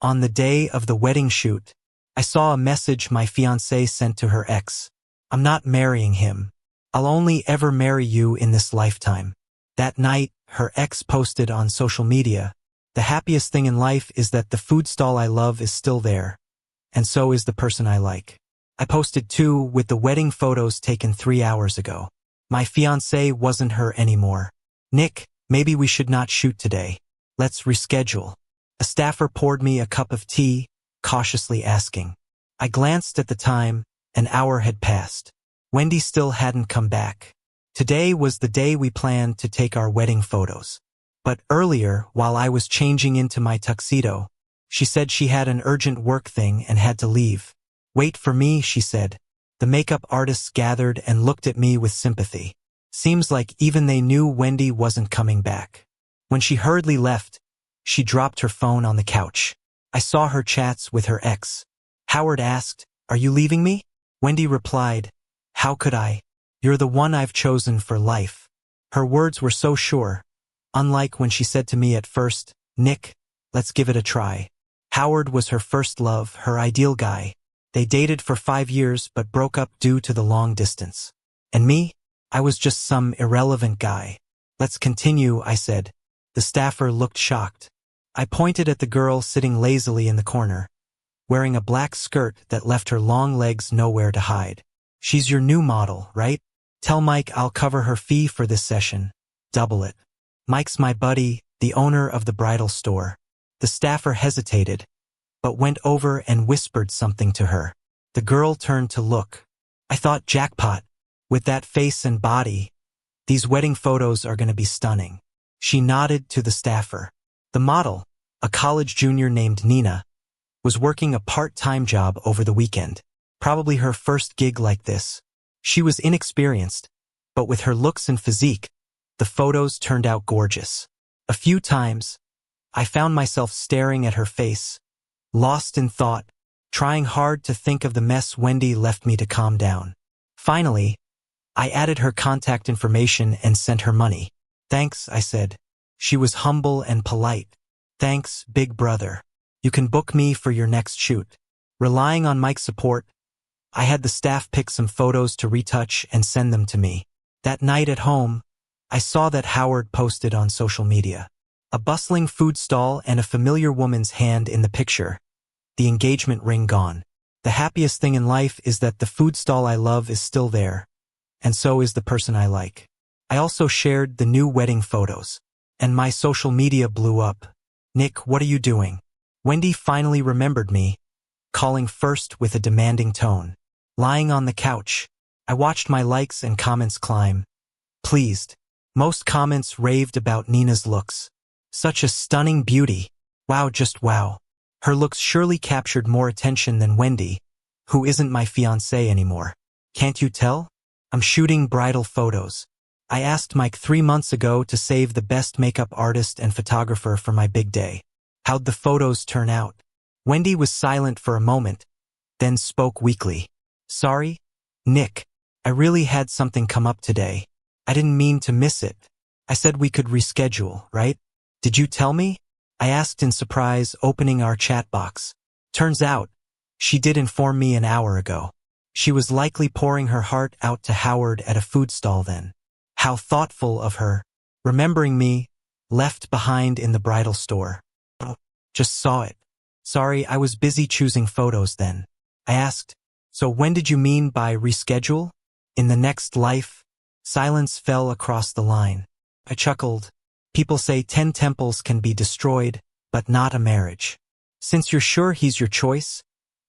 On the day of the wedding shoot, I saw a message my fiancée sent to her ex. I'm not marrying him. I'll only ever marry you in this lifetime. That night, her ex posted on social media, the happiest thing in life is that the food stall I love is still there. And so is the person I like. I posted too, with the wedding photos taken 3 hours ago. My fiancé wasn't her anymore. Nick, maybe we should not shoot today. Let's reschedule. A staffer poured me a cup of tea, cautiously asking. I glanced at the time. An hour had passed. Wendy still hadn't come back. Today was the day we planned to take our wedding photos. But earlier, while I was changing into my tuxedo, she said she had an urgent work thing and had to leave. Wait for me, she said. The makeup artists gathered and looked at me with sympathy. Seems like even they knew Wendy wasn't coming back. When she hurriedly left, she dropped her phone on the couch. I saw her chats with her ex. Howard asked, "Are you leaving me?" Wendy replied, "How could I? You're the one I've chosen for life." Her words were so sure, unlike when she said to me at first, "Nick, let's give it a try." Howard was her first love, her ideal guy. They dated for 5 years but broke up due to the long distance. And me? I was just some irrelevant guy. Let's continue, I said. The staffer looked shocked. I pointed at the girl sitting lazily in the corner, wearing a black skirt that left her long legs nowhere to hide. She's your new model, right? Tell Mike I'll cover her fee for this session. Double it. Mike's my buddy, the owner of the bridal store. The staffer hesitated, but went over and whispered something to her. The girl turned to look. I thought, jackpot. With that face and body, these wedding photos are going to be stunning. She nodded to the staffer. The model, a college junior named Nina, was working a part-time job over the weekend. Probably her first gig like this. She was inexperienced, but with her looks and physique, the photos turned out gorgeous. A few times, I found myself staring at her face, lost in thought, trying hard to think of the mess Wendy left me to calm down. Finally, I added her contact information and sent her money. Thanks, I said. She was humble and polite. Thanks, big brother. You can book me for your next shoot. Relying on Mike's support, I had the staff pick some photos to retouch and send them to me. That night at home, I saw that Howard posted on social media. A bustling food stall and a familiar woman's hand in the picture. The engagement ring gone. The happiest thing in life is that the food stall I love is still there. And so is the person I like. I also shared the new wedding photos. And my social media blew up. Nick, what are you doing? Wendy finally remembered me, calling first with a demanding tone. Lying on the couch, I watched my likes and comments climb. Pleased. Most comments raved about Nina's looks. Such a stunning beauty. Wow, just wow. Her looks surely captured more attention than Wendy, who isn't my fiancée anymore. Can't you tell? I'm shooting bridal photos. I asked Mike 3 months ago to save the best makeup artist and photographer for my big day. How'd the photos turn out? Wendy was silent for a moment, then spoke weakly. Sorry, Nick. I really had something come up today. I didn't mean to miss it. I said we could reschedule, right? Did you tell me? I asked in surprise, opening our chat box. Turns out, she did inform me an hour ago. She was likely pouring her heart out to Howard at a food stall then. How thoughtful of her. Remembering me, left behind in the bridal store. Oh, just saw it. Sorry, I was busy choosing photos then. I asked, so when did you mean by reschedule? In the next life? Silence fell across the line. I chuckled. People say 10 temples can be destroyed, but not a marriage. Since you're sure he's your choice,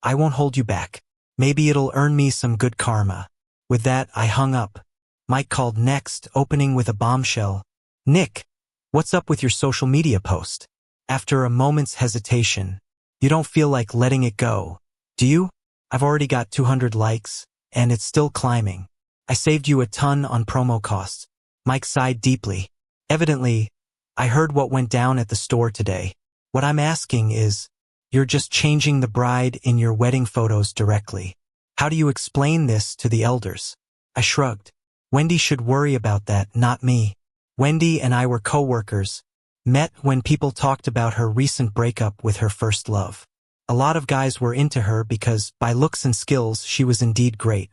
I won't hold you back. Maybe it'll earn me some good karma. With that, I hung up. Mike called next, opening with a bombshell. Nick, what's up with your social media post? After a moment's hesitation, you don't feel like letting it go, do you? I've already got 200 likes, and it's still climbing. I saved you a ton on promo costs. Mike sighed deeply. Evidently, I heard what went down at the store today. What I'm asking is, you're just changing the bride in your wedding photos directly. How do you explain this to the elders? I shrugged. Wendy should worry about that, not me. Wendy and I were co-workers, Met when people talked about her recent breakup with her first love. A lot of guys were into her because, by looks and skills, she was indeed great.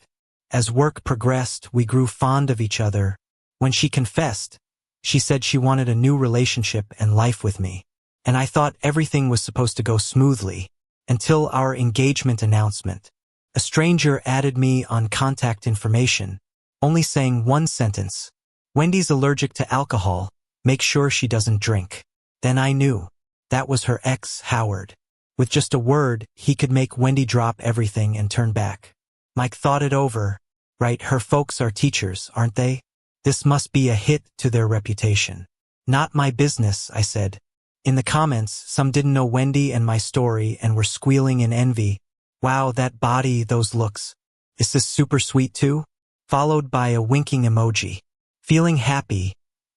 As work progressed, we grew fond of each other. When she confessed, she said she wanted a new relationship and life with me. And I thought everything was supposed to go smoothly, until our engagement announcement. A stranger added me on contact information, only saying one sentence: "Wendy's allergic to alcohol, make sure she doesn't drink." Then I knew. That was her ex, Howard. With just a word, he could make Wendy drop everything and turn back. Mike thought it over. Right, her folks are teachers, aren't they? This must be a hit to their reputation. Not my business, I said. In the comments, some didn't know Wendy and my story and were squealing in envy. Wow, that body, those looks. Is this super sweet too? Followed by a winking emoji. Feeling happy,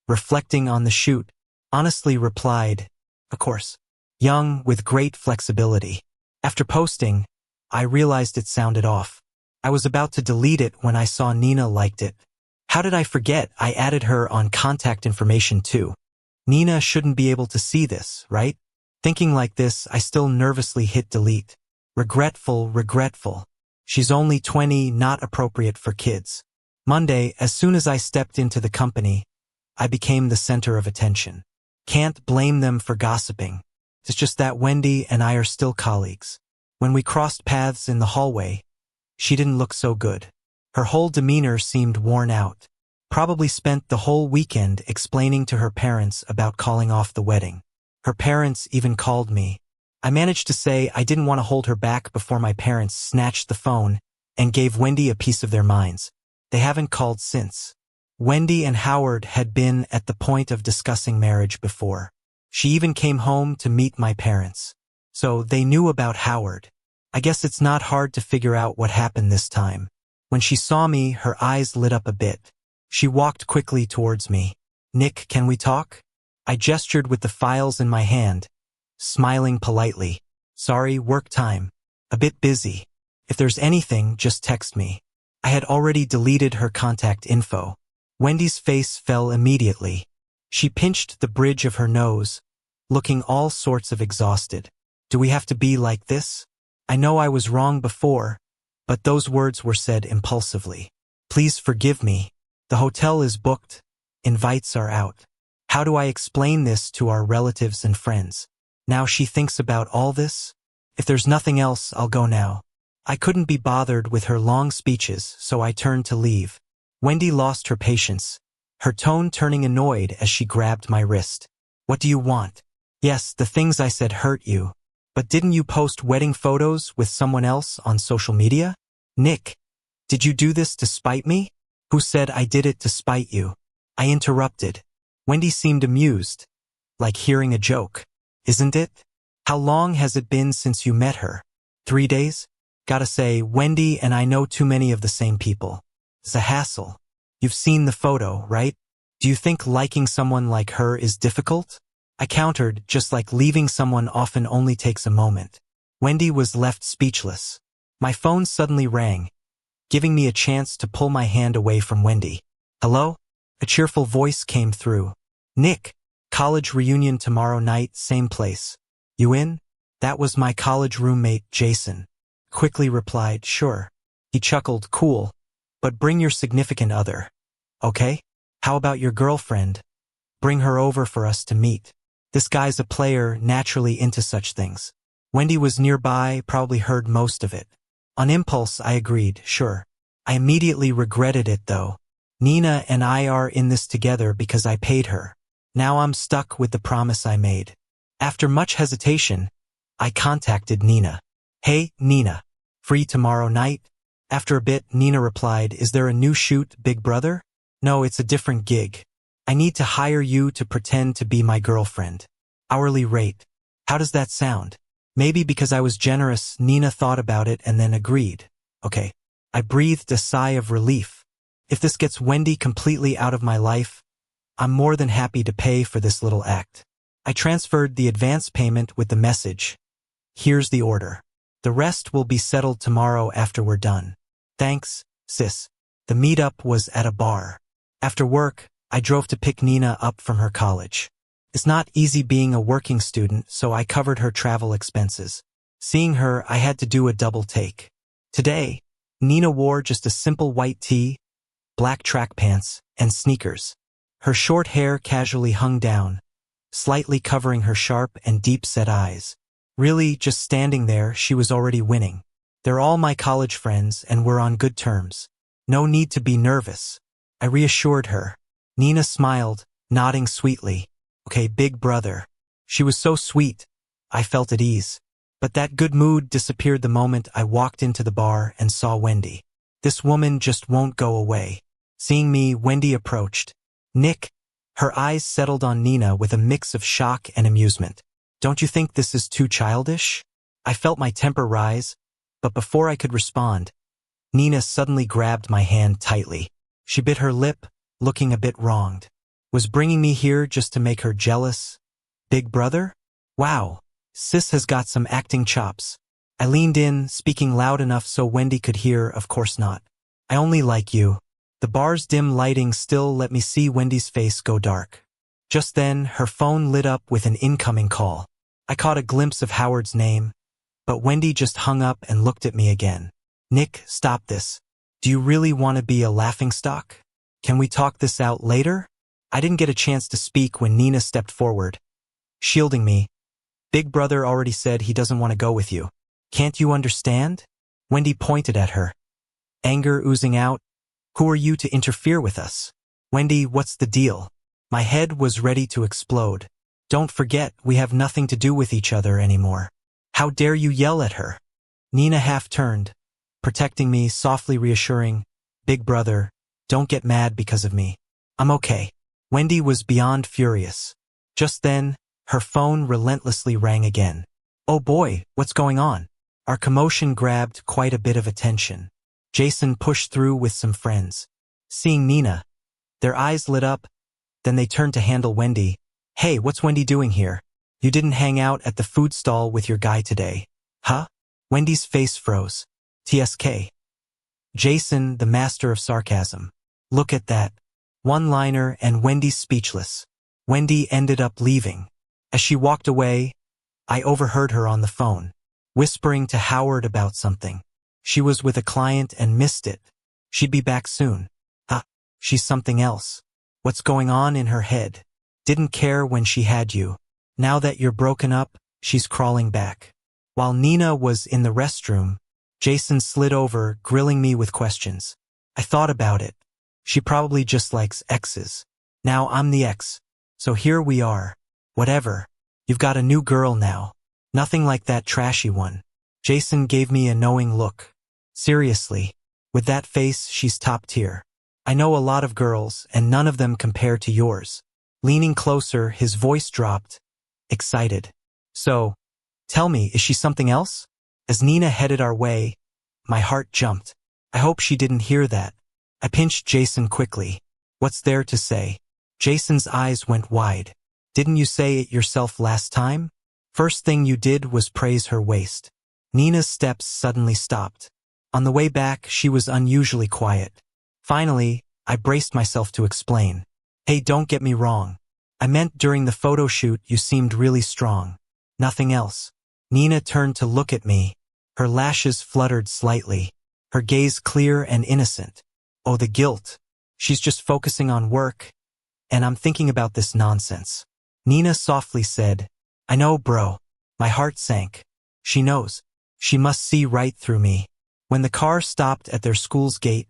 reflecting on the shoot, honestly replied, of course. Young, with great flexibility. After posting, I realized it sounded off. I was about to delete it when I saw Nina liked it. How did I forget I added her on contact information too? Nina shouldn't be able to see this, right? Thinking like this, I still nervously hit delete. Regretful. She's only 20, not appropriate for kids. Monday, as soon as I stepped into the company, I became the center of attention. Can't blame them for gossiping. It's just that Wendy and I are still colleagues. When we crossed paths in the hallway, she didn't look so good. Her whole demeanor seemed worn out. Probably spent the whole weekend explaining to her parents about calling off the wedding. Her parents even called me. I managed to say I didn't want to hold her back before my parents snatched the phone and gave Wendy a piece of their minds. They haven't called since. Wendy and Howard had been at the point of discussing marriage before. She even came home to meet my parents. So they knew about Howard. I guess it's not hard to figure out what happened this time. When she saw me, her eyes lit up a bit. She walked quickly towards me. "Nick, can we talk?" I gestured with the files in my hand, smiling politely. "Sorry, work time. A bit busy. If there's anything, just text me." I had already deleted her contact info. Wendy's face fell immediately. She pinched the bridge of her nose, looking all sorts of exhausted. "Do we have to be like this?" I know I was wrong before, but those words were said impulsively. "Please forgive me. The hotel is booked. Invites are out." How do I explain this to our relatives and friends? Now she thinks about all this? If there's nothing else, I'll go now. I couldn't be bothered with her long speeches, so I turned to leave. Wendy lost her patience, her tone turning annoyed as she grabbed my wrist. "What do you want?" "Yes, the things I said hurt you. But didn't you post wedding photos with someone else on social media?" "Nick, did you do this to spite me?" "Who said I did it to spite you?" I interrupted. Wendy seemed amused, like hearing a joke. "Isn't it? How long has it been since you met her? 3 days? Gotta say, Wendy and I know too many of the same people. It's a hassle. You've seen the photo, right? Do you think liking someone like her is difficult?" I countered, just like leaving someone often only takes a moment. Wendy was left speechless. My phone suddenly rang, giving me a chance to pull my hand away from Wendy. "Hello?" A cheerful voice came through. "Nick, college reunion tomorrow night, same place. You in?" That was my college roommate, Jason. Quickly replied, "Sure." He chuckled, "Cool. But bring your significant other. Okay? How about your girlfriend? Bring her over for us to meet." This guy's a player, naturally into such things. Wendy was nearby, probably heard most of it. On impulse, I agreed, sure. I immediately regretted it, though. Nina and I are in this together because I paid her. Now I'm stuck with the promise I made. After much hesitation, I contacted Nina. "Hey, Nina. Free tomorrow night?" After a bit, Nina replied, "Is there a new shoot, Big Brother?" "No, it's a different gig. I need to hire you to pretend to be my girlfriend. Hourly rate. How does that sound?" Maybe because I was generous, Nina thought about it and then agreed. Okay. I breathed a sigh of relief. If this gets Wendy completely out of my life, I'm more than happy to pay for this little act. I transferred the advance payment with the message, "Here's the order. The rest will be settled tomorrow after we're done. Thanks, sis." The meetup was at a bar. After work, I drove to pick Nina up from her college. It's not easy being a working student, so I covered her travel expenses. Seeing her, I had to do a double take. Today, Nina wore just a simple white tee, black track pants, and sneakers. Her short hair casually hung down, slightly covering her sharp and deep-set eyes. Really, just standing there, she was already winning. They're all my college friends, and we're on good terms. No need to be nervous. I reassured her. Nina smiled, nodding sweetly. Okay, big brother. She was so sweet. I felt at ease. But that good mood disappeared the moment I walked into the bar and saw Wendy. This woman just won't go away. Seeing me, Wendy approached. Nick. Her eyes settled on Nina with a mix of shock and amusement. Don't you think this is too childish? I felt my temper rise, but before I could respond, Nina suddenly grabbed my hand tightly. She bit her lip, looking a bit wronged. Was bringing me here just to make her jealous? Big brother? Wow, sis has got some acting chops. I leaned in, speaking loud enough so Wendy could hear. Of course not. I only like you. The bar's dim lighting still let me see Wendy's face go dark. Just then, her phone lit up with an incoming call. I caught a glimpse of Howard's name, but Wendy just hung up and looked at me again. Nick, stop this. Do you really want to be a laughingstock? Can we talk this out later? I didn't get a chance to speak when Nina stepped forward, shielding me. Big brother already said he doesn't want to go with you. Can't you understand? Wendy pointed at her, anger oozing out. Who are you to interfere with us? Wendy, what's the deal? My head was ready to explode. Don't forget, we have nothing to do with each other anymore. How dare you yell at her? Nina half turned, protecting me, softly reassuring. Big brother, don't get mad because of me. I'm okay. Wendy was beyond furious. Just then, her phone relentlessly rang again. Oh boy, what's going on? Our commotion grabbed quite a bit of attention. Jason pushed through with some friends. Seeing Nina, their eyes lit up, then they turned to handle Wendy. Hey, what's Wendy doing here? You didn't hang out at the food stall with your guy today. Huh? Wendy's face froze. TSK. Jason, the master of sarcasm. Look at that. One-liner and Wendy's speechless. Wendy ended up leaving. As she walked away, I overheard her on the phone, whispering to Howard about something. She was with a client and missed it. She'd be back soon. She's something else. What's going on in her head? Didn't care when she had you. Now that you're broken up, she's crawling back. While Nina was in the restroom, Jason slid over, grilling me with questions. I thought about it. She probably just likes exes. Now I'm the ex. So here we are. Whatever. You've got a new girl now. Nothing like that trashy one. Jason gave me a knowing look. Seriously, with that face, she's top tier. I know a lot of girls, and none of them compare to yours. Leaning closer, his voice dropped, excited. So, tell me, is she something else? As Nina headed our way, my heart jumped. I hope she didn't hear that. I pinched Jason quickly. What's there to say? Jason's eyes went wide. Didn't you say it yourself last time? First thing you did was praise her waist. Nina's steps suddenly stopped. On the way back, she was unusually quiet. Finally, I braced myself to explain. Hey, don't get me wrong. I meant during the photo shoot you seemed really strong. Nothing else. Nina turned to look at me. Her lashes fluttered slightly. Her gaze clear and innocent. Oh, the guilt. She's just focusing on work, and I'm thinking about this nonsense. Nina softly said, I know, bro. My heart sank. She knows. She must see right through me. When the car stopped at their school's gate,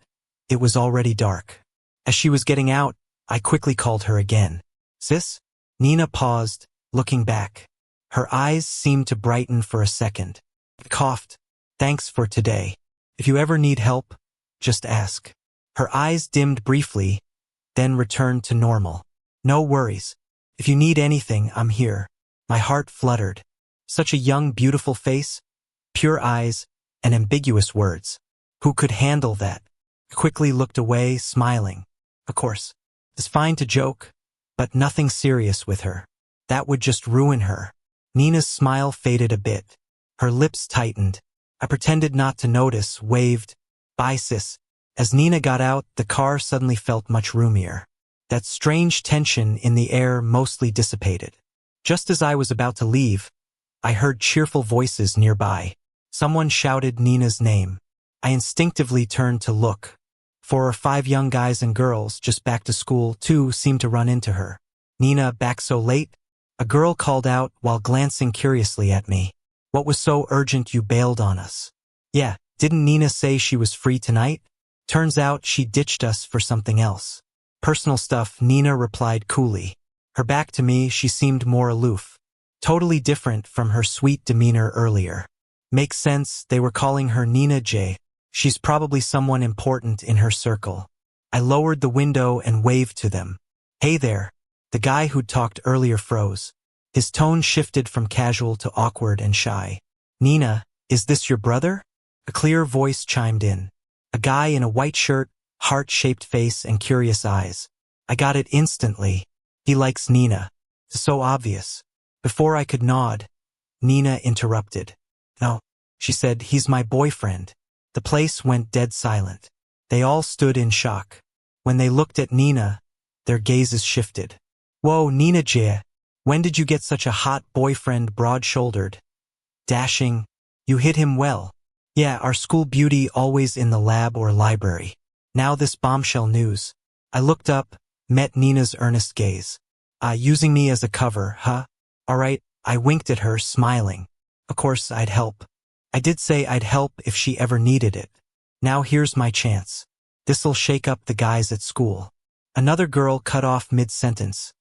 it was already dark. As she was getting out, I quickly called her again. Sis? Nina paused, looking back. Her eyes seemed to brighten for a second. Coughed. Thanks for today. If you ever need help, just ask. Her eyes dimmed briefly, then returned to normal. No worries. If you need anything, I'm here. My heart fluttered. Such a young, beautiful face, pure eyes, and ambiguous words. Who could handle that? I quickly looked away, smiling. Of course, it's fine to joke, but nothing serious with her. That would just ruin her. Nina's smile faded a bit. Her lips tightened. I pretended not to notice, waved, Bye, sis. As Nina got out, the car suddenly felt much roomier. That strange tension in the air mostly dissipated. Just as I was about to leave, I heard cheerful voices nearby. Someone shouted Nina's name. I instinctively turned to look. 4 or 5 young guys and girls, just back to school, too, seemed to run into her. "Nina, back so late?" a girl called out while glancing curiously at me. "What was so urgent you bailed on us?" "Yeah, didn't Nina say she was free tonight?" "Turns out she ditched us for something else." "Personal stuff," Nina replied coolly. Her back to me, she seemed more aloof. Totally different from her sweet demeanor earlier. Makes sense, they were calling her Nina J. She's probably someone important in her circle. I lowered the window and waved to them. "Hey there." The guy who'd talked earlier froze. His tone shifted from casual to awkward and shy. "Nina, is this your brother?" A clear voice chimed in. A guy in a white shirt, heart-shaped face and curious eyes. I got it instantly. He likes Nina. So obvious. Before I could nod, Nina interrupted. "No," she said, "he's my boyfriend." The place went dead silent. They all stood in shock. When they looked at Nina, their gazes shifted. "Whoa, Nina J, when did you get such a hot boyfriend?" Broad-shouldered, dashing. "You hit him well." "Yeah, our school beauty, always in the lab or library." Now this bombshell news. I looked up, met Nina's earnest gaze. Using me as a cover, huh?" "Alright," I winked at her, smiling. "Of course I'd help. I did say I'd help if she ever needed it. Now here's my chance. This'll shake up the guys at school." Another girl cut off mid-sentence,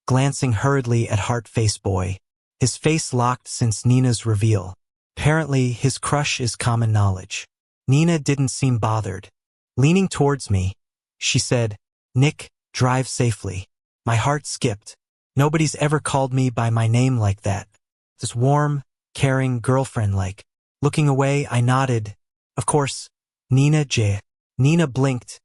glancing hurriedly at Heart-Face Boy. His face locked since Nina's reveal. Apparently, his crush is common knowledge. Nina didn't seem bothered. Leaning towards me, she said, "Nick, drive safely." My heart skipped. Nobody's ever called me by my name like that. This warm, caring girlfriend-like. Looking away, I nodded. "Of course, Nina J." Nina blinked,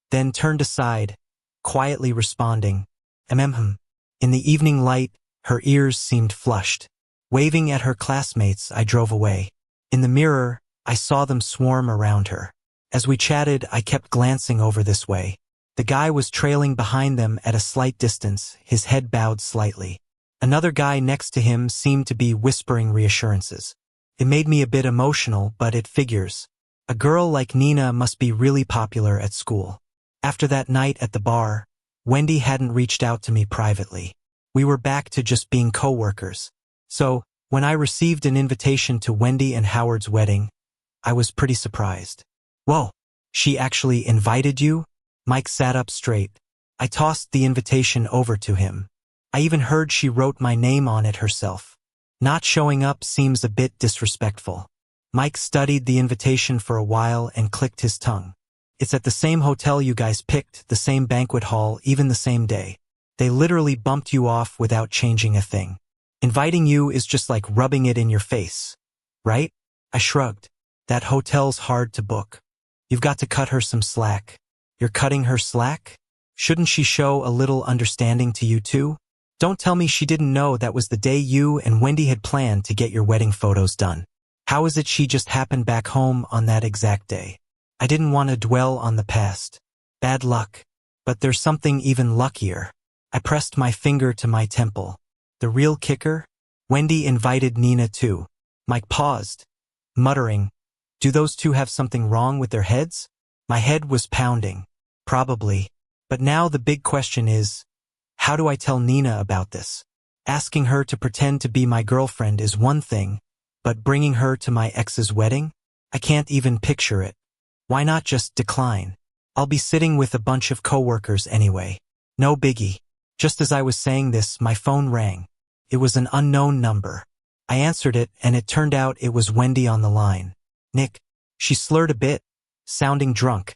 then turned aside, quietly responding, "Mm-hmm." In the evening light, her ears seemed flushed. Waving at her classmates, I drove away. In the mirror, I saw them swarm around her. As we chatted, I kept glancing over this way. The guy was trailing behind them at a slight distance, his head bowed slightly. Another guy next to him seemed to be whispering reassurances. It made me a bit emotional, but it figures. A girl like Nina must be really popular at school. After that night at the bar, Wendy hadn't reached out to me privately. We were back to just being co-workers. So, when I received an invitation to Wendy and Howard's wedding, I was pretty surprised. "Whoa, she actually invited you?" Mike sat up straight. I tossed the invitation over to him. I even heard she wrote my name on it herself. Not showing up seems a bit disrespectful. Mike studied the invitation for a while and clicked his tongue. "It's at the same hotel you guys picked, the same banquet hall, even the same day. They literally bumped you off without changing a thing. Inviting you is just like rubbing it in your face, right?" I shrugged. "That hotel's hard to book. You've got to cut her some slack." "You're cutting her slack? Shouldn't she show a little understanding to you too? Don't tell me she didn't know that was the day you and Wendy had planned to get your wedding photos done. How is it she just happened back home on that exact day?" I didn't want to dwell on the past. Bad luck. But there's something even luckier. I pressed my finger to my temple. The real kicker? Wendy invited Nina too. Mike paused, muttering, "Do those two have something wrong with their heads?" My head was pounding. Probably. But now the big question is, how do I tell Nina about this? Asking her to pretend to be my girlfriend is one thing, but bringing her to my ex's wedding? I can't even picture it. Why not just decline? I'll be sitting with a bunch of coworkers anyway. No biggie. Just as I was saying this, my phone rang. It was an unknown number. I answered it, and it turned out it was Wendy on the line. "Nick." She slurred a bit, sounding drunk,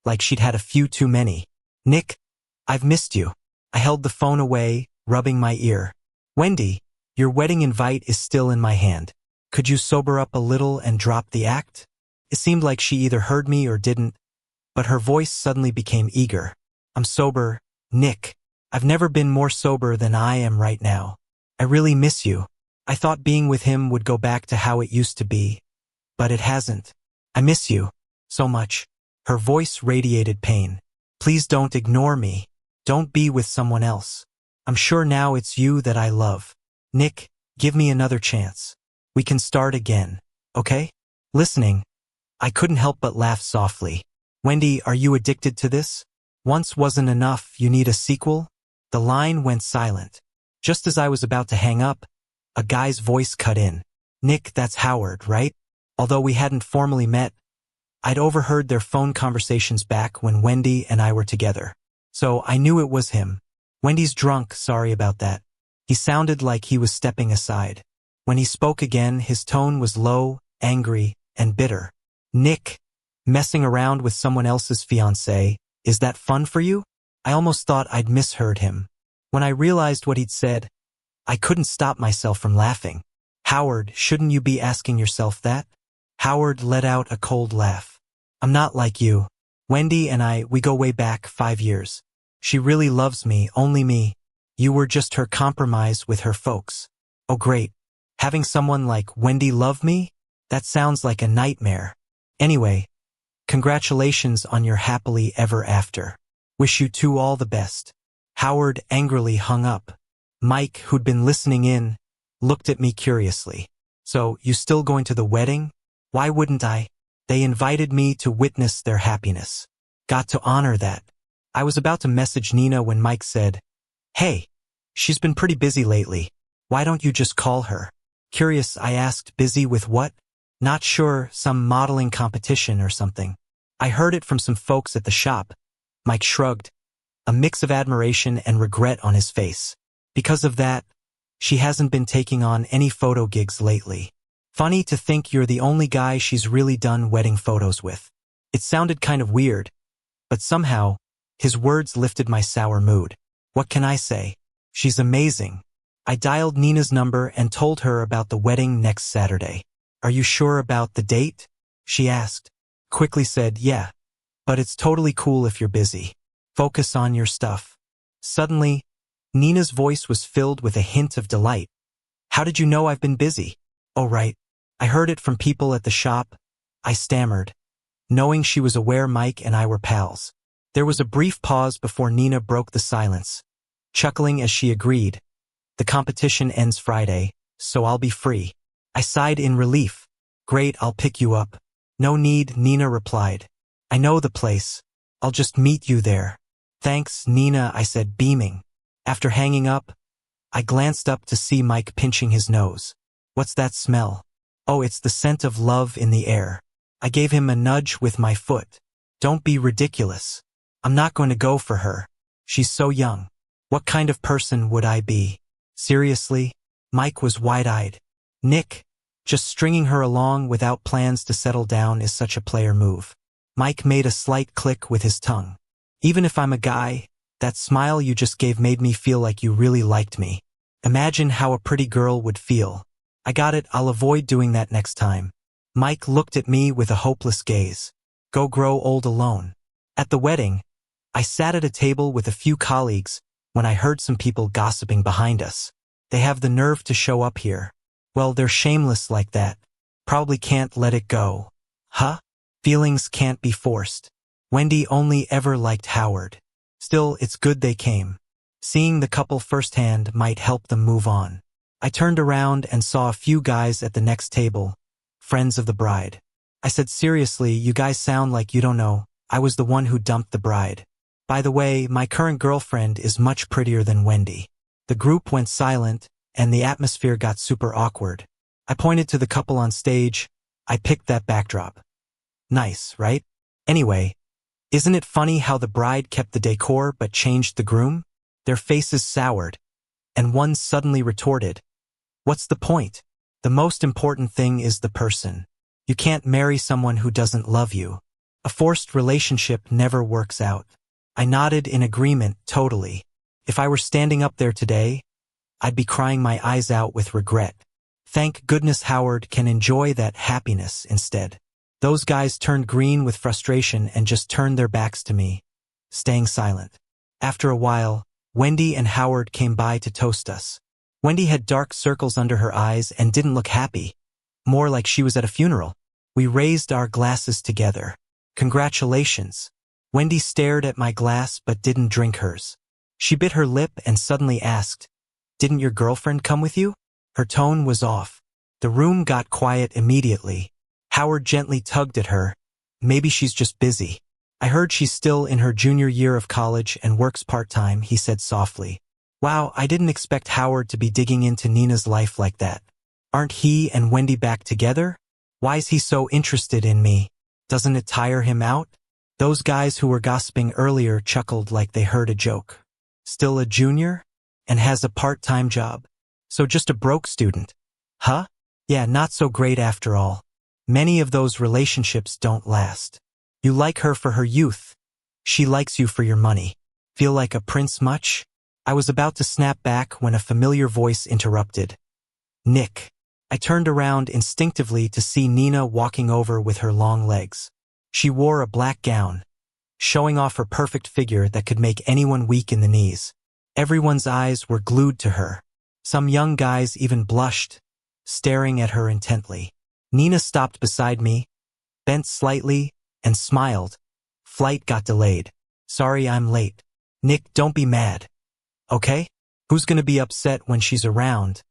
like she'd had a few too many. "Nick, I've missed you." I held the phone away, rubbing my ear. "Wendy, your wedding invite is still in my hand. Could you sober up a little and drop the act?" It seemed like she either heard me or didn't, but her voice suddenly became eager. "I'm sober, Nick. I've never been more sober than I am right now. I really miss you. I thought being with him would go back to how it used to be, but it hasn't. I miss you so much." Her voice radiated pain. "Please don't ignore me. Don't be with someone else. I'm sure now it's you that I love. Nick, give me another chance. We can start again, okay? Listening, I couldn't help but laugh softly. Wendy, are you addicted to this? Once wasn't enough, you need a sequel? The line went silent. Just as I was about to hang up, a guy's voice cut in. Nick, that's Howard, right? Although we hadn't formally met, I'd overheard their phone conversations back when Wendy and I were together. So I knew it was him. Wendy's drunk, sorry about that. He sounded like he was stepping aside. When he spoke again, his tone was low, angry, and bitter. Nick, messing around with someone else's fiancée, is that fun for you? I almost thought I'd misheard him. When I realized what he'd said, I couldn't stop myself from laughing. Howard, shouldn't you be asking yourself that? Howard let out a cold laugh. I'm not like you. Wendy and I, we go way back 5 years. She really loves me, only me. You were just her compromise with her folks. Oh great. Having someone like Wendy love me? That sounds like a nightmare. Anyway, congratulations on your happily ever after. Wish you two all the best. Howard angrily hung up. Mike, who'd been listening in, looked at me curiously. So, you still going to the wedding? Why wouldn't I? They invited me to witness their happiness. Got to honor that. I was about to message Nina when Mike said, Hey, she's been pretty busy lately. Why don't you just call her? Curious, I asked, busy with what? Not sure, some modeling competition or something. I heard it from some folks at the shop. Mike shrugged, a mix of admiration and regret on his face. Because of that, she hasn't been taking on any photo gigs lately. Funny to think you're the only guy she's really done wedding photos with. It sounded kind of weird, but somehow, his words lifted my sour mood. What can I say? She's amazing. I dialed Nina's number and told her about the wedding next Saturday. Are you sure about the date? She asked. Quickly said, yeah, but it's totally cool if you're busy. Focus on your stuff. Suddenly, Nina's voice was filled with a hint of delight. How did you know I've been busy? Oh right. I heard it from people at the shop. I stammered, knowing she was aware Mike and I were pals. There was a brief pause before Nina broke the silence, chuckling as she agreed. The competition ends Friday, so I'll be free. I sighed in relief. Great, I'll pick you up. No need, Nina replied. I know the place. I'll just meet you there. Thanks, Nina, I said, beaming. After hanging up, I glanced up to see Mike pinching his nose. What's that smell? Oh, it's the scent of love in the air. I gave him a nudge with my foot. Don't be ridiculous. I'm not going to go for her. She's so young. What kind of person would I be? Seriously? Mike was wide-eyed. Nick, just stringing her along without plans to settle down is such a player move. Mike made a slight click with his tongue. Even if I'm a guy, that smile you just gave made me feel like you really liked me. Imagine how a pretty girl would feel. I got it, I'll avoid doing that next time. Mike looked at me with a hopeless gaze. Go grow old alone. At the wedding, I sat at a table with a few colleagues when I heard some people gossiping behind us. They have the nerve to show up here. Well, they're shameless like that. Probably can't let it go. Huh? Feelings can't be forced. Wendy only ever liked Howard. Still, it's good they came. Seeing the couple firsthand might help them move on. I turned around and saw a few guys at the next table, friends of the bride. I said, seriously, you guys sound like you don't know. I was the one who dumped the bride. By the way, my current girlfriend is much prettier than Wendy. The group went silent, and the atmosphere got super awkward. I pointed to the couple on stage. I picked that backdrop. Nice, right? Anyway, isn't it funny how the bride kept the decor but changed the groom? Their faces soured, and one suddenly retorted, what's the point? The most important thing is the person. You can't marry someone who doesn't love you. A forced relationship never works out. I nodded in agreement, totally. If I were standing up there today, I'd be crying my eyes out with regret. Thank goodness Howard can enjoy that happiness instead. Those guys turned green with frustration and just turned their backs to me, staying silent. After a while, Wendy and Howard came by to toast us. Wendy had dark circles under her eyes and didn't look happy, more like she was at a funeral. We raised our glasses together. Congratulations. Wendy stared at my glass but didn't drink hers. She bit her lip and suddenly asked, "Didn't your girlfriend come with you?" Her tone was off. The room got quiet immediately. Howard gently tugged at her. "Maybe she's just busy. I heard she's still in her junior year of college and works part-time," he said softly. Wow, I didn't expect Howard to be digging into Nina's life like that. Aren't he and Wendy back together? Why's he so interested in me? Doesn't it tire him out? Those guys who were gossiping earlier chuckled like they heard a joke. Still a junior? And has a part-time job? So just a broke student? Huh? Yeah, not so great after all. Many of those relationships don't last. You like her for her youth. She likes you for your money. Feel like a prince much? I was about to snap back when a familiar voice interrupted. Nick. I turned around instinctively to see Nina walking over with her long legs. She wore a black gown, showing off her perfect figure that could make anyone weak in the knees. Everyone's eyes were glued to her. Some young guys even blushed, staring at her intently. Nina stopped beside me, bent slightly, and smiled. Flight got delayed. Sorry I'm late. Nick, don't be mad. Okay? Who's gonna be upset when she's around?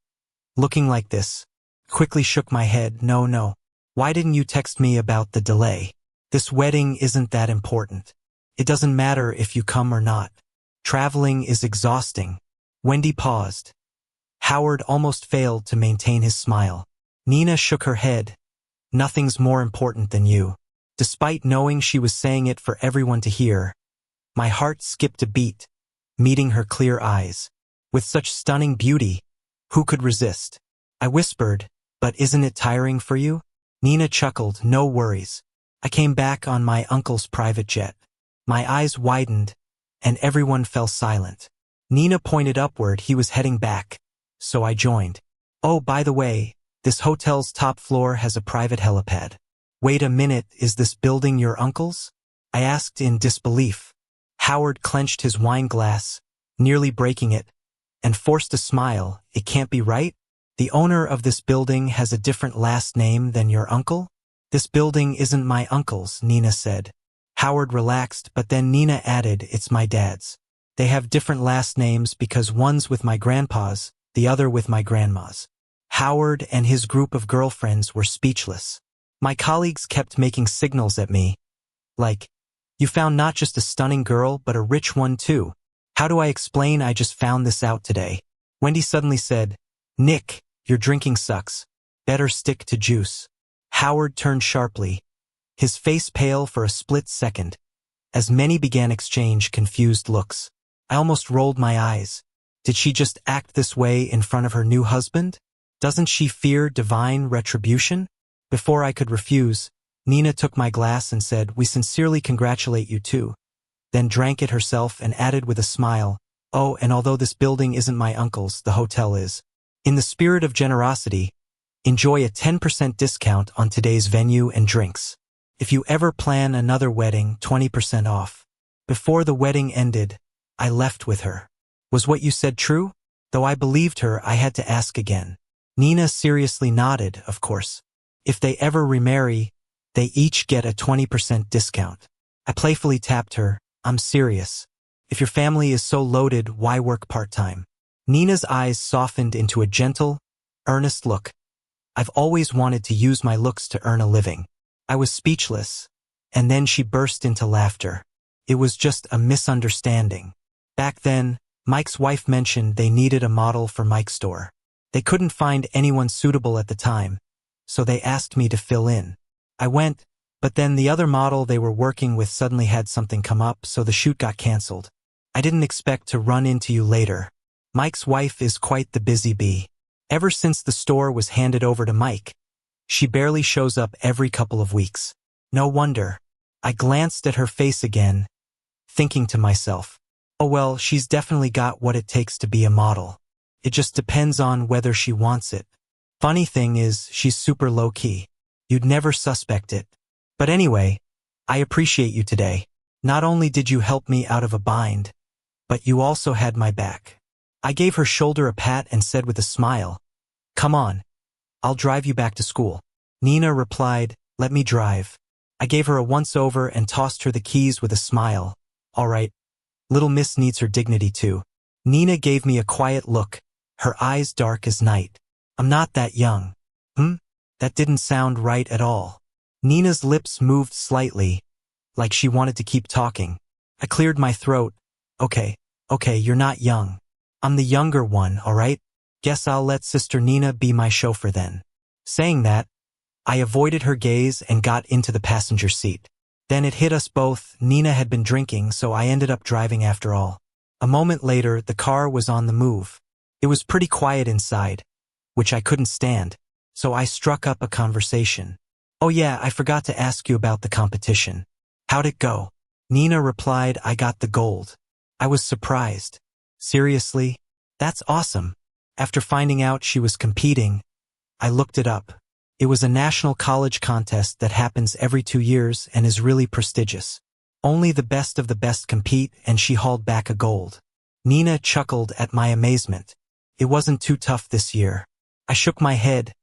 Looking like this. Quickly shook my head. No. Why didn't you text me about the delay? This wedding isn't that important. It doesn't matter if you come or not. Traveling is exhausting. Wendy paused. Howard almost failed to maintain his smile. Nina shook her head. Nothing's more important than you. Despite knowing she was saying it for everyone to hear, my heart skipped a beat, meeting her clear eyes. With such stunning beauty, who could resist? I whispered, but isn't it tiring for you? Nina chuckled, no worries. I came back on my uncle's private jet. My eyes widened, and everyone fell silent. Nina pointed upward. He was heading back, so I joined. Oh, by the way, this hotel's top floor has a private helipad. Wait a minute, is this building your uncle's? I asked in disbelief. Howard clenched his wine glass, nearly breaking it, and forced a smile. It can't be right? The owner of this building has a different last name than your uncle? This building isn't my uncle's, Nina said. Howard relaxed, but then Nina added, it's my dad's. They have different last names because one's with my grandpa's, the other with my grandma's. Howard and his group of girlfriends were speechless. My colleagues kept making signals at me, like, you found not just a stunning girl, but a rich one too. How do I explain I just found this out today? Wendy suddenly said, Nick, your drinking sucks. Better stick to juice. Howard turned sharply, his face pale for a split second, as many began exchange confused looks. I almost rolled my eyes. Did she just act this way in front of her new husband? Doesn't she fear divine retribution? Before I could refuse, Nina took my glass and said, we sincerely congratulate you too. Then drank it herself and added with a smile, oh, and although this building isn't my uncle's, the hotel is. In the spirit of generosity, enjoy a 10% discount on today's venue and drinks. If you ever plan another wedding, 20% off. Before the wedding ended, I left with her. Was what you said true? Though I believed her, I had to ask again. Nina seriously nodded, of course. If they ever remarry, they each get a 20% discount. I playfully tapped her. I'm serious. If your family is so loaded, why work part-time? Nina's eyes softened into a gentle, earnest look. I've always wanted to use my looks to earn a living. I was speechless, and then she burst into laughter. It was just a misunderstanding. Back then, Mike's wife mentioned they needed a model for Mike's store. They couldn't find anyone suitable at the time, so they asked me to fill in. I went, but then the other model they were working with suddenly had something come up, so the shoot got canceled. I didn't expect to run into you later. Mike's wife is quite the busy bee. Ever since the store was handed over to Mike, she barely shows up every couple of weeks. No wonder. I glanced at her face again, thinking to myself, oh well, she's definitely got what it takes to be a model. It just depends on whether she wants it. Funny thing is, she's super low-key. You'd never suspect it. But anyway, I appreciate you today. Not only did you help me out of a bind, but you also had my back. I gave her shoulder a pat and said with a smile, come on, I'll drive you back to school. Nina replied, let me drive. I gave her a once-over and tossed her the keys with a smile. All right, Little Miss needs her dignity too. Nina gave me a quiet look, her eyes dark as night. I'm not that young. That didn't sound right at all. Nina's lips moved slightly, like she wanted to keep talking. I cleared my throat. Okay, you're not young. I'm the younger one, alright? Guess I'll let Sister Nina be my chauffeur then. Saying that, I avoided her gaze and got into the passenger seat. Then it hit us both. Nina had been drinking, so I ended up driving after all. A moment later, the car was on the move. It was pretty quiet inside, which I couldn't stand, so I struck up a conversation. Oh yeah, I forgot to ask you about the competition. How'd it go? Nina replied, I got the gold. I was surprised. Seriously? That's awesome. After finding out she was competing, I looked it up. It was a national college contest that happens every 2 years and is really prestigious. Only the best of the best compete, and she hauled back a gold. Nina chuckled at my amazement. It wasn't too tough this year. I shook my head,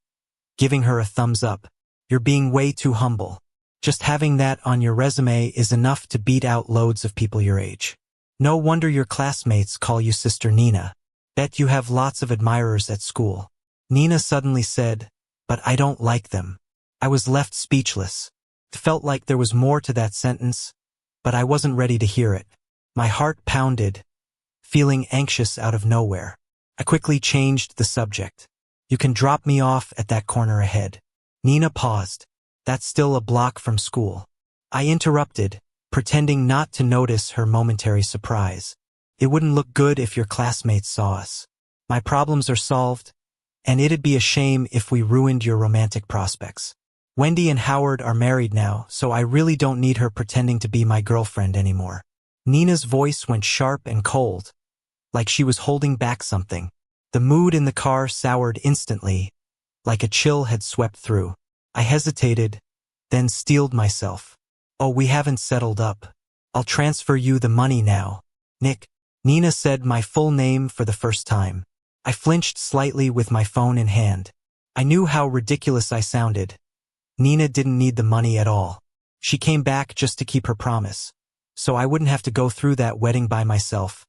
giving her a thumbs up. You're being way too humble. Just having that on your resume is enough to beat out loads of people your age. No wonder your classmates call you Sister Nina. Bet you have lots of admirers at school. Nina suddenly said, but I don't like them. I was left speechless. It felt like there was more to that sentence, but I wasn't ready to hear it. My heart pounded, feeling anxious out of nowhere. I quickly changed the subject. You can drop me off at that corner ahead. Nina paused. That's still a block from school. I interrupted, pretending not to notice her momentary surprise. It wouldn't look good if your classmates saw us. My problems are solved, and it'd be a shame if we ruined your romantic prospects. Wendy and Howard are married now, so I really don't need her pretending to be my girlfriend anymore. Nina's voice went sharp and cold, like she was holding back something. The mood in the car soured instantly, like a chill had swept through. I hesitated, then steeled myself. Oh, we haven't settled up. I'll transfer you the money now. Nick. Nina said my full name for the first time. I flinched slightly with my phone in hand. I knew how ridiculous I sounded. Nina didn't need the money at all. She came back just to keep her promise, so I wouldn't have to go through that wedding by myself,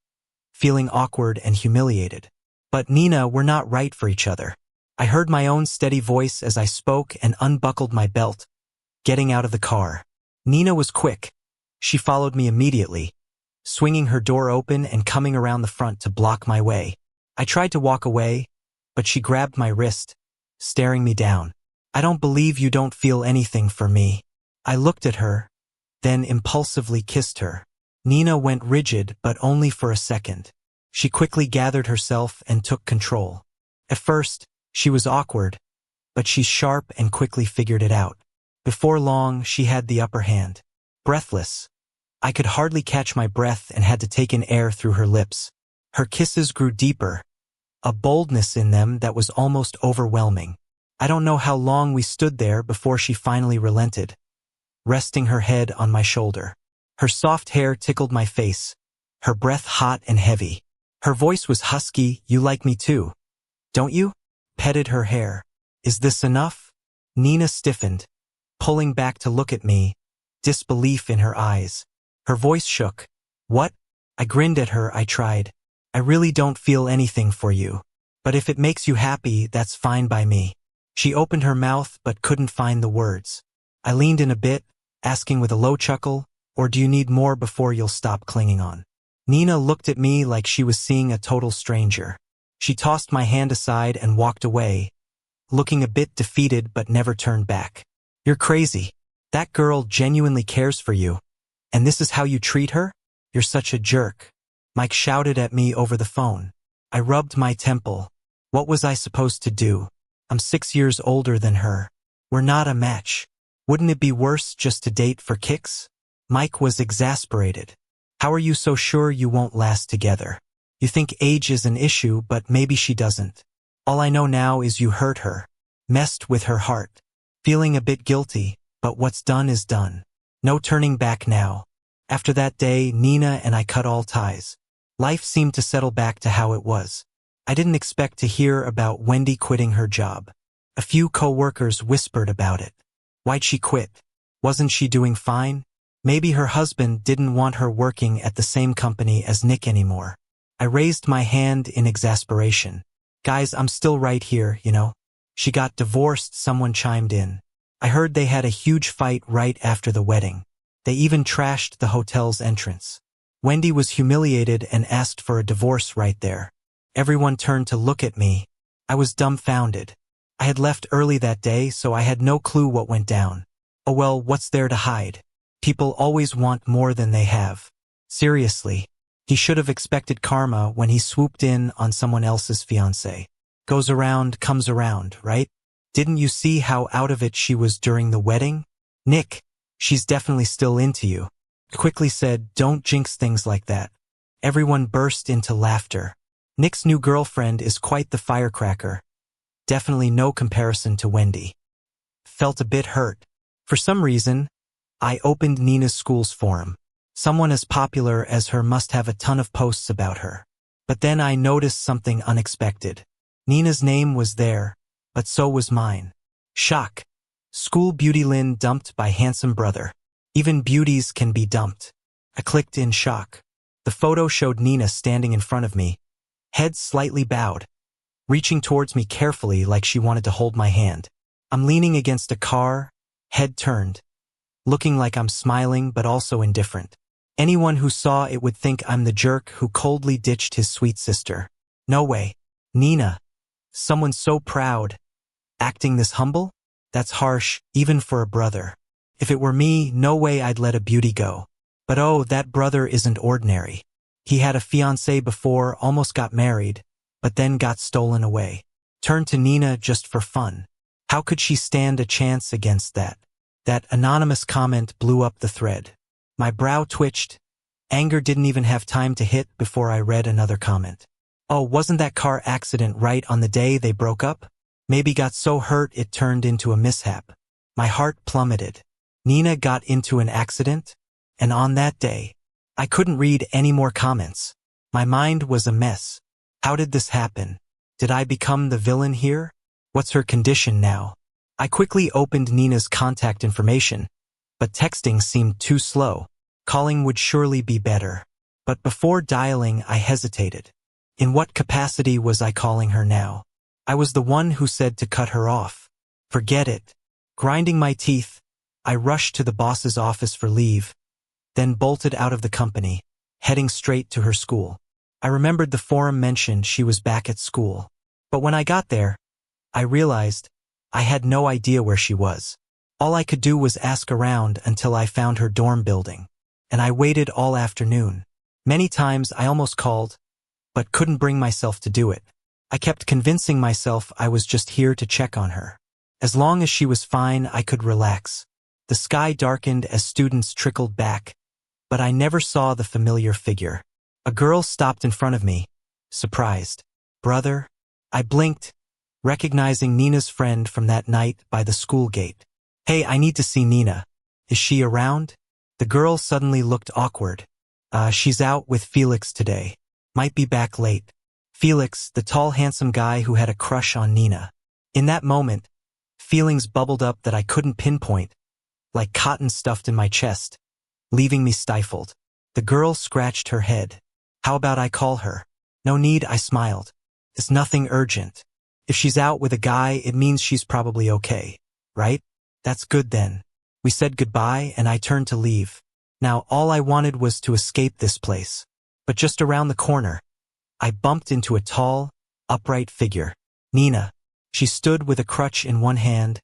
feeling awkward and humiliated. But Nina, we're not right for each other. I heard my own steady voice as I spoke and unbuckled my belt, getting out of the car. Nina was quick. She followed me immediately, swinging her door open and coming around the front to block my way. I tried to walk away, but she grabbed my wrist, staring me down. I don't believe you don't feel anything for me. I looked at her, then impulsively kissed her. Nina went rigid, but only for a second. She quickly gathered herself and took control. At first, she was awkward, but she's sharp and quickly figured it out. Before long, she had the upper hand. Breathless, I could hardly catch my breath and had to take in air through her lips. Her kisses grew deeper, a boldness in them that was almost overwhelming. I don't know how long we stood there before she finally relented, resting her head on my shoulder. Her soft hair tickled my face, her breath hot and heavy. Her voice was husky. You like me too, don't you? Petted her hair. Is this enough? Nina stiffened, pulling back to look at me, disbelief in her eyes. Her voice shook. What? I grinned at her. I tried. I really don't feel anything for you. But if it makes you happy, that's fine by me. She opened her mouth but couldn't find the words. I leaned in a bit, asking with a low chuckle, or do you need more before you'll stop clinging on? Nina looked at me like she was seeing a total stranger. She tossed my hand aside and walked away, looking a bit defeated but never turned back. You're crazy. That girl genuinely cares for you. And this is how you treat her? You're such a jerk. Mike shouted at me over the phone. I rubbed my temple. What was I supposed to do? I'm 6 years older than her. We're not a match. Wouldn't it be worse just to date for kicks? Mike was exasperated. How are you so sure you won't last together? You think age is an issue, but maybe she doesn't. All I know now is you hurt her, messed with her heart. Feeling a bit guilty, but what's done is done. No turning back now. After that day, Nina and I cut all ties. Life seemed to settle back to how it was. I didn't expect to hear about Wendy quitting her job. A few co-workers whispered about it. Why'd she quit? Wasn't she doing fine? Maybe her husband didn't want her working at the same company as Nick anymore. I raised my hand in exasperation. Guys, I'm still right here, you know. She got divorced, someone chimed in. I heard they had a huge fight right after the wedding. They even trashed the hotel's entrance. Wendy was humiliated and asked for a divorce right there. Everyone turned to look at me. I was dumbfounded. I had left early that day, so I had no clue what went down. Oh well, what's there to hide? People always want more than they have. Seriously. He should have expected karma when he swooped in on someone else's fiancé. Goes around, comes around, right? Didn't you see how out of it she was during the wedding? Nick, she's definitely still into you. Quickly said, don't jinx things like that. Everyone burst into laughter. Nick's new girlfriend is quite the firecracker. Definitely no comparison to Wendy. Felt a bit hurt. For some reason, I opened Nina's school's forum. Someone as popular as her must have a ton of posts about her. But then I noticed something unexpected. Nina's name was there, but so was mine. Shock. School beauty Lynn dumped by handsome brother. Even beauties can be dumped. I clicked in shock. The photo showed Nina standing in front of me, head slightly bowed, reaching towards me carefully like she wanted to hold my hand. I'm leaning against a car, head turned, looking like I'm smiling but also indifferent. Anyone who saw it would think I'm the jerk who coldly ditched his sweet sister. No way. Nina. Someone so proud. Acting this humble? That's harsh, even for a brother. If it were me, no way I'd let a beauty go. But oh, that brother isn't ordinary. He had a fiancée before, almost got married, but then got stolen away. Turned to Nina just for fun. How could she stand a chance against that? That anonymous comment blew up the thread. My brow twitched. Anger didn't even have time to hit before I read another comment. Oh, wasn't that car accident right on the day they broke up? Maybe got so hurt it turned into a mishap. My heart plummeted. Nina got into an accident? And on that day, I couldn't read any more comments. My mind was a mess. How did this happen? Did I become the villain here? What's her condition now? I quickly opened Nina's contact information, but texting seemed too slow. Calling would surely be better. But before dialing, I hesitated. In what capacity was I calling her now? I was the one who said to cut her off. Forget it. Grinding my teeth, I rushed to the boss's office for leave, then bolted out of the company, heading straight to her school. I remembered the forum mentioned she was back at school. But when I got there, I realized I had no idea where she was. All I could do was ask around until I found her dorm building. And I waited all afternoon. Many times I almost called, but couldn't bring myself to do it. I kept convincing myself I was just here to check on her. As long as she was fine, I could relax. The sky darkened as students trickled back, but I never saw the familiar figure. A girl stopped in front of me, surprised. Brother? I blinked, recognizing Nina's friend from that night by the school gate. Hey, I need to see Nina. Is she around? The girl suddenly looked awkward. She's out with Felix today. Might be back late. Felix, the tall, handsome guy who had a crush on Nina. In that moment, feelings bubbled up that I couldn't pinpoint, like cotton stuffed in my chest, leaving me stifled. The girl scratched her head. How about I call her? No need, I smiled. It's nothing urgent. If she's out with a guy, it means she's probably okay, right? That's good then. We said goodbye and I turned to leave. Now all I wanted was to escape this place. But just around the corner, I bumped into a tall, upright figure. Nina. She stood with a crutch in one hand,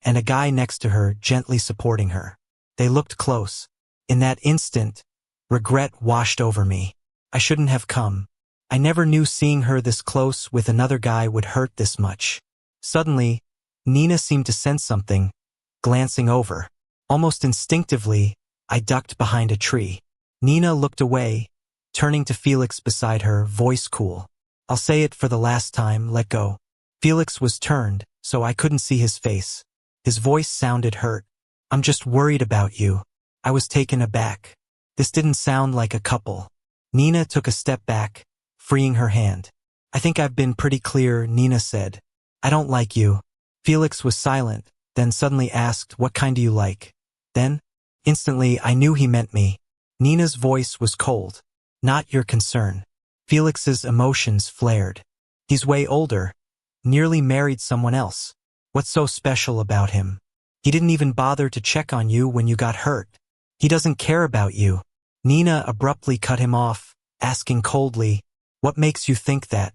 and a guy next to her gently supporting her. They looked close. In that instant, regret washed over me. I shouldn't have come. I never knew seeing her this close with another guy would hurt this much. Suddenly, Nina seemed to sense something, glancing over. Almost instinctively, I ducked behind a tree. Nina looked away, turning to Felix beside her, voice cool. I'll say it for the last time, let go. Felix was turned, so I couldn't see his face. His voice sounded hurt. I'm just worried about you. I was taken aback. This didn't sound like a couple. Nina took a step back, freeing her hand. I think I've been pretty clear, Nina said. I don't like you. Felix was silent, then suddenly asked, what kind do you like? Then, Instantly, I knew he meant me. Nina's voice was cold. Not your concern. Felix's emotions flared. He's way older. Nearly married someone else. What's so special about him? He didn't even bother to check on you when you got hurt. He doesn't care about you. Nina abruptly cut him off, asking coldly, "What makes you think that?"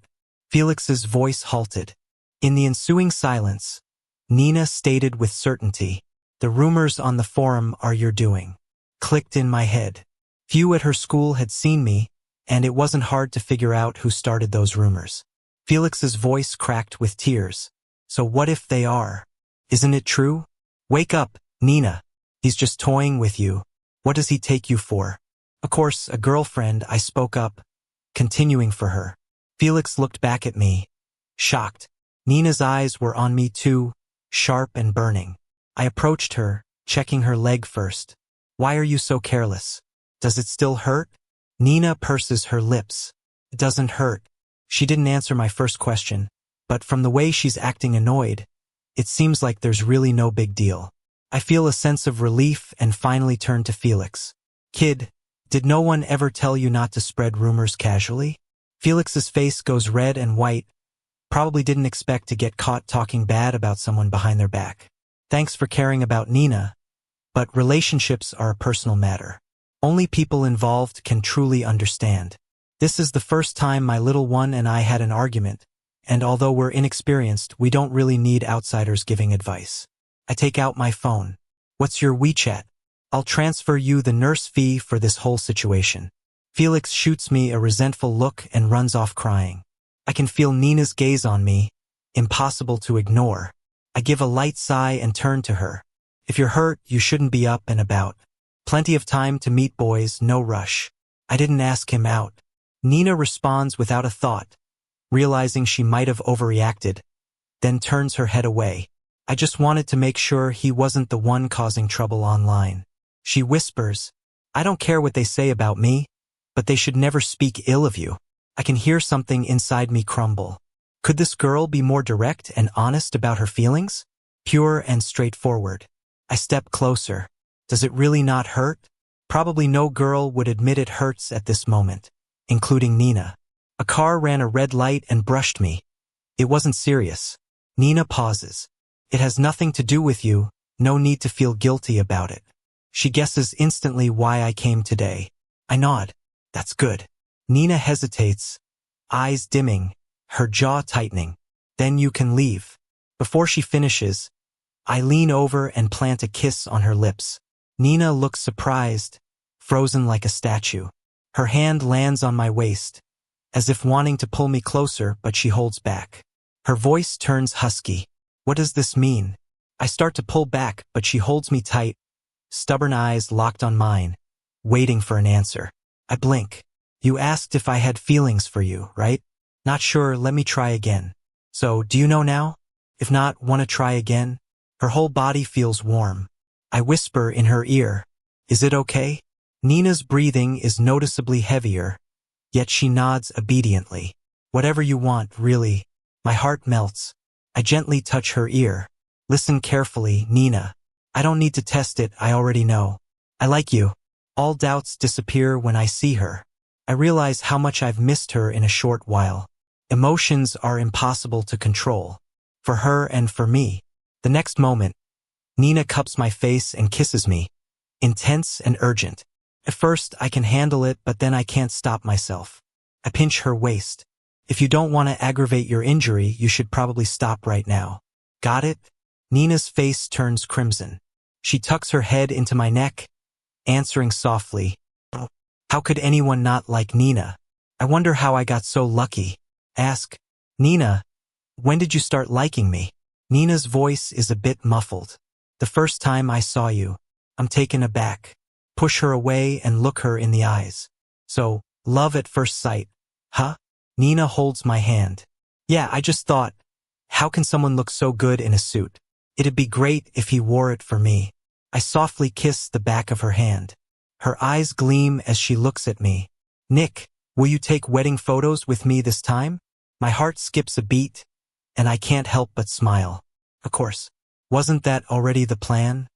Felix's voice halted. In the ensuing silence, Nina stated with certainty, "The rumors on the forum are your doing." Clicked in my head. Few at her school had seen me, and it wasn't hard to figure out who started those rumors. Felix's voice cracked with tears. "So what if they are? Isn't it true? Wake up, Nina. He's just toying with you. What does he take you for?" "Of course, a girlfriend," I spoke up, continuing for her. Felix looked back at me, shocked. Nina's eyes were on me too, sharp and burning. I approached her, checking her leg first. "Why are you so careless? Does it still hurt?" Nina purses her lips. "It doesn't hurt." She didn't answer my first question, but from the way she's acting annoyed, it seems like there's really no big deal. I feel a sense of relief and finally turn to Felix. "Kid, did no one ever tell you not to spread rumors casually?" Felix's face goes red and white. Probably didn't expect to get caught talking bad about someone behind their back. "Thanks for caring about Nina, but relationships are a personal matter. Only people involved can truly understand. This is the first time my little one and I had an argument, and although we're inexperienced, we don't really need outsiders giving advice." I take out my phone. "What's your WeChat? I'll transfer you the nurse fee for this whole situation." Felix shoots me a resentful look and runs off crying. I can feel Nina's gaze on me, impossible to ignore. I give a light sigh and turn to her. "If you're hurt, you shouldn't be up and about. Plenty of time to meet boys, no rush." I didn't ask him out. Nina responds without a thought, realizing she might have overreacted, then turns her head away. "I just wanted to make sure he wasn't the one causing trouble online." She whispers, "I don't care what they say about me, but they should never speak ill of you." I can hear something inside me crumble. Could this girl be more direct and honest about her feelings? Pure and straightforward. I step closer. Does it really not hurt? Probably no girl would admit it hurts at this moment, including Nina. A car ran a red light and brushed me. It wasn't serious. Nina pauses. "It has nothing to do with you, no need to feel guilty about it." She guesses instantly why I came today. I nod. "That's good." Nina hesitates, eyes dimming, her jaw tightening. "Then you can leave." Before she finishes, I lean over and plant a kiss on her lips. Nina looks surprised, frozen like a statue. Her hand lands on my waist, as if wanting to pull me closer, but she holds back. Her voice turns husky. "What does this mean?" I start to pull back, but she holds me tight, stubborn eyes locked on mine, waiting for an answer. I blink. "You asked if I had feelings for you, right?" "Not sure, let me try again." "So, do you know now? If not, want to try again?" Her whole body feels warm. I whisper in her ear, "Is it okay?" Nina's breathing is noticeably heavier, yet she nods obediently. "Whatever you want, really." My heart melts. I gently touch her ear. "Listen carefully, Nina. I don't need to test it, I already know. I like you." All doubts disappear when I see her. I realize how much I've missed her in a short while. Emotions are impossible to control, for her and for me. The next moment, Nina cups my face and kisses me, intense and urgent. At first, I can handle it, but then I can't stop myself. I pinch her waist. "If you don't want to aggravate your injury, you should probably stop right now." "Got it?" Nina's face turns crimson. She tucks her head into my neck, answering softly, "How could anyone not like Nina? I wonder how I got so lucky." Ask, "Nina, when did you start liking me?" Nina's voice is a bit muffled. "The first time I saw you." I'm taken aback. Push her away and look her in the eyes. "So, love at first sight, huh?" Nina holds my hand. "Yeah, I just thought, how can someone look so good in a suit? It'd be great if he wore it for me." I softly kiss the back of her hand. Her eyes gleam as she looks at me. "Nick, will you take wedding photos with me this time?" My heart skips a beat, and I can't help but smile. Of course. Wasn't that already the plan?